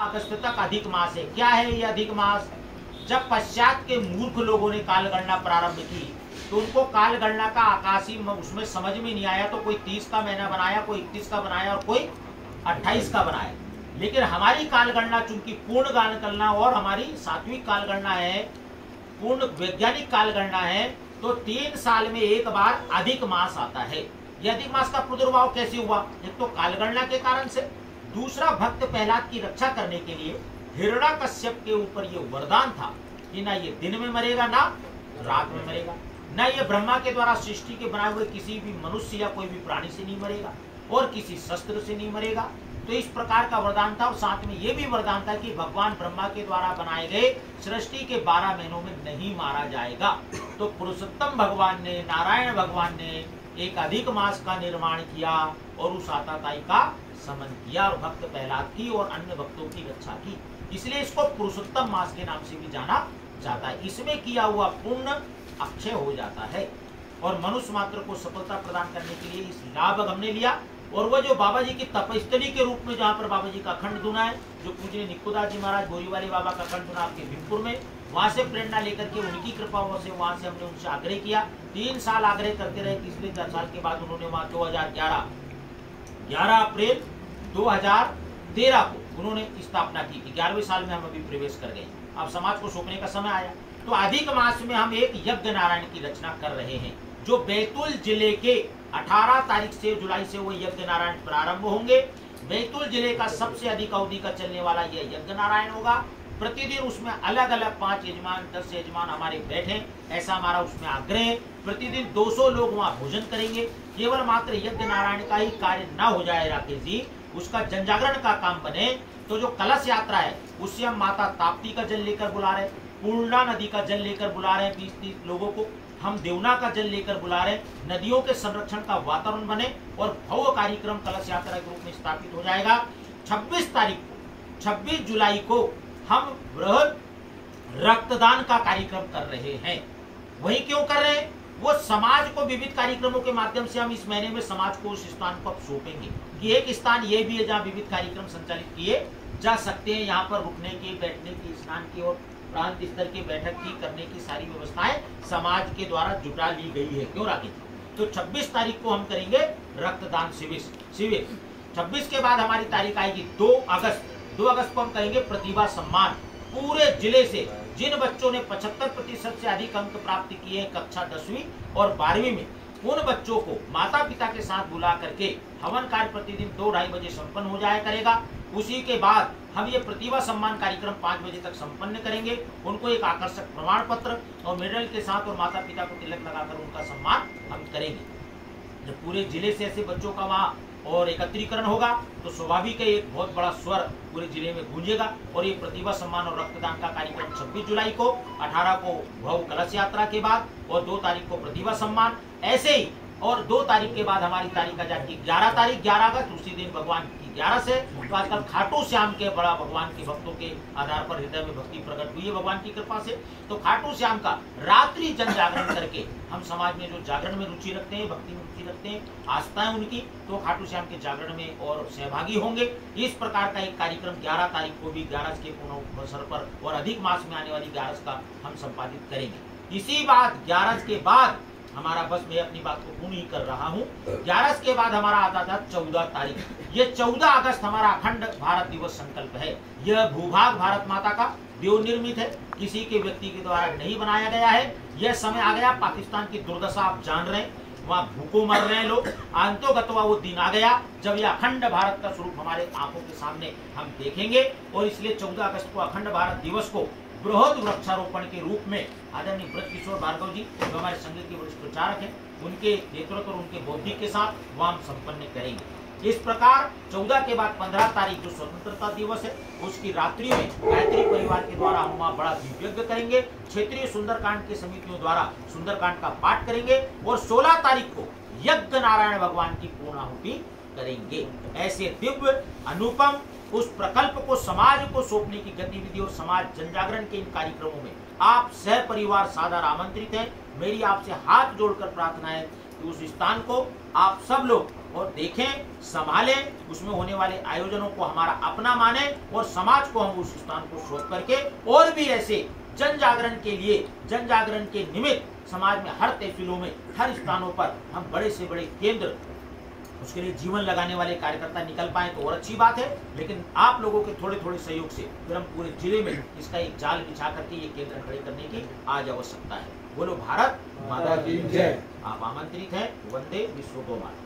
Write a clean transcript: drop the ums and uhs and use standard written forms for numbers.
अगस्त तक अधिक मास है। क्या है ये अधिक मास? जब पश्चात के मूर्ख लोगों ने कालगणना प्रारंभ की तो उनको कालगणना का आकाशी उसमें समझ में नहीं आया, तो कोई 30 का महीना बनाया, कोई 31 का बनाया और कोई 28 का बनाया। लेकिन हमारी कालगणना चूंकि पूर्ण कालगणना और हमारी सात्विक कालगणना है, पूर्ण वैज्ञानिक कालगणना है, तो 3 साल में एक बार अधिक मास आता है। यह अधिक मास का प्रादुर्भाव कैसे हुआ? एक तो कालगणना के कारण से, दूसरा भक्त प्रहलाद की रक्षा करने के लिए हिरण्याकश्यप के ऊपर यह वरदान था कि ना ये दिन में मरेगा ना रात में मरेगा, ना ये ब्रह्मा के द्वारा सृष्टि के बनाए हुए किसी भी मनुष्य या कोई भी प्राणी से नहीं मरेगा और किसी शस्त्र से नहीं मरेगा। तो इस प्रकार का वरदान था और साथ में ये भी वरदान था कि भगवान ब्रह्मा के द्वारा बनाए गए सृष्टि के 12 महीनों में नहीं मारा जाएगा। तो पुरुषोत्तम भगवान ने, नारायण भगवान ने एक अधिक मास का निर्माण किया और उस आताताई का समन किया और भक्त प्रहलाद की और अन्य भक्तों की रक्षा की। इसलिए इसको पुरुषोत्तम मास के नाम से भी जाना जाता है। इसमें किया हुआ पुण्य अक्षय हो जाता है और मनुष्य मात्र को सफलता प्रदान करने के लिए इस लाभ हमने लिया। और वह जो बाबा जी की तपस्थली के रूप में जहाँ पर बाबा जी का अखंड धुना है, जो पूज्य निकुदास जी महाराज बोरीवाली बाबा का अखंड धुना आपके भीमपुर में, वहां से प्रेरणा लेकर के उनकी कृपा से वहां से हमने उनसे आग्रह किया। 3 साल आग्रह करते रहे। तीसरे 10 साल के बाद उन्होंने वहां 11 अप्रैल 2013 को उन्होंने स्थापना की थी। 11वें साल में हम अभी प्रवेश कर गए। अब समाज को सौंपने का समय आया। तो अधिक मास में हम एक यज्ञ नारायण की रचना कर रहे हैं, जो बैतूल जिले के 18 तारीख से जुलाई से वो यज्ञ नारायण प्रारंभ होंगे। बैतूल जिले का सबसे अधिक अवधि का चलने वाला यह यज्ञ नारायण होगा। प्रतिदिन उसमें अलग अलग 5 यजमान 10 यजमान हमारे बैठे, ऐसा हमारा उसमें आग्रह है। प्रतिदिन 200 लोग वहाँ भोजन करेंगे। केवल मात्र यज्ञ नारायण का ही कार्य न हो जाए राकेश जी, उसका जनजागरण का काम बने। तो जो कलश यात्रा है उससे हम माता ताप्ती का जल लेकर बुला रहे, पूर्णा नदी का जल लेकर बुला रहे हैं 20-30 लोगों को, हम देवना का जल लेकर बुला रहे हैं। नदियों के संरक्षण का वातावरण बने और भव्य कार्यक्रम कलश यात्रा के रूप में स्थापित हो जाएगा। 26 तारीख को, 26 जुलाई को हम बृहद रक्तदान का कार्यक्रम कर रहे हैं। वही क्यों कर रहे हैं? वो समाज को विविध कार्यक्रमों के माध्यम से हम इस महीने में समाज को उस स्थान को सौंपेंगे कि एक स्थान ये भी है जहाँ विविध कार्यक्रम संचालित किए जा सकते हैं। यहाँ पर रुकने की, बैठने की, स्नान की और प्रांत स्तर की बैठक की करने की सारी व्यवस्थाएं समाज के द्वारा जुटा ली गई है। क्यों राकेश? तो 26 तारीख को हम करेंगे रक्तदान शिविर। 26 के बाद हमारी तारीख आएगी 2 अगस्त। 2 अगस्त को हम करेंगे प्रतिभा सम्मान। पूरे जिले से जिन बच्चों ने 75% से अधिक अंक प्राप्त किए हैं कक्षा 10वीं और 12वीं में, उन बच्चों को माता पिता के साथ बुला करके हवन कार्य प्रतिदिन 2-2:30 बजे संपन्न हो जाया करेगा। उसी के बाद हम ये प्रतिभा सम्मान कार्यक्रम 5 बजे तक संपन्न करेंगे। उनको एक आकर्षक प्रमाण पत्र और मेडल के साथ और माता पिता को तिलक लगाकर उनका सम्मान हम करेंगे। जब पूरे जिले से ऐसे बच्चों का वहाँ और एकत्रीकरण होगा तो स्वाभाविक है एक बहुत बड़ा स्वर पूरे जिले में गूंजेगा। और ये प्रतिभा सम्मान और रक्तदान का कार्यक्रम 26 जुलाई को, 18 को भव्य कलश यात्रा के बाद और 2 तारीख को प्रतिभा सम्मान, ऐसे ही। और 2 तारीख के बाद हमारी तारीख आ जाती है 11 तारीख, 11 अगस्त। उसी दिन भगवान की 11 से तो आजकल खाटू श्याम के बड़ा भगवान के भक्तों के आधार पर हृदय में भक्ति प्रकट हुई है भगवान की कृपा से। तो खाटू श्याम का रात्रि जन जागरण करके हम समाज में जो जागरण में रुचि रखते हैं, भक्ति में रुचि रखते हैं, आस्था है उनकी, तो खाटू श्याम के जागरण में और सहभागी होंगे। इस प्रकार का एक कार्यक्रम 11 तारीख को भी 11 के पूर्ण अवसर पर और अधिक मास में आने वाली 11 का हम संपादित करेंगे। इसी बात 11 के बाद हमारा, बस मैं अपनी बात को पूर्ण ही कर रहा हूँ, 11 के बाद हमारा आता था 14 तारीख। ये 14 अगस्त हमारा अखंड भारत दिवस संकल्प है। यह भूभाग भारत माता का देव निर्मित है, किसी के व्यक्ति के द्वारा नहीं बनाया गया है। यह समय आ गया, पाकिस्तान की दुर्दशा आप जान रहे हैं, वहाँ भूखों मर रहे हैं लोग। अंतोगतवा वो दिन आ गया जब यह अखंड भारत का स्वरूप हमारे आंखों के सामने हम देखेंगे। और इसलिए 14 अगस्त को अखंड भारत दिवस को बृहद वृक्षारोपण के रूप में आदरणीय ब्रज किशोर भार्गव जी, जो हमारे संघ के वरिष्ठ प्रचारक हैं, उनके नेतृत्व और उनके बौद्धिक के साथ वह हम संपन्न करेंगे। इस प्रकार 14 के बाद 15 तारीख जो स्वतंत्रता दिवस है, उसकी रात्रि में गायत्री परिवार के द्वारा हम वहाँ बड़ा दिव्यज्ञ करेंगे। क्षेत्रीय सुंदरकांड की समितियों द्वारा सुंदरकांड का पाठ करेंगे और 16 तारीख को यज्ञ नारायण भगवान की पूर्णाहुति करेंगे। ऐसे दिव्य अनुपम उस प्रकल्प को समाज को सौंपने की गतिविधि और समाज जनजागरण के इन कार्यक्रमों में आप सह परिवार सादर आमंत्रित हैं। मेरी आपसे हाथ जोड़कर प्रार्थना है कि उस स्थान को आप सब लोग और देखें, संभालें, उसमें होने वाले आयोजनों को हमारा अपना माने और समाज को हम उस स्थान को शोध करके और भी ऐसे जन जागरण के लिए, जन जागरण के निमित्त समाज में हर तहसीलों में, हर स्थानों पर हम बड़े से बड़े केंद्र, उसके लिए जीवन लगाने वाले कार्यकर्ता निकल पाए तो और अच्छी बात है। लेकिन आप लोगों के थोड़े थोड़े सहयोग से फिर हम पूरे जिले में इसका एक जाल बिछा करके ये केंद्र खड़े करने की आज आवश्यकता है। बोलो भारत माता की जय। आप आमंत्रित हैं। वंदे विश्व गौ माता।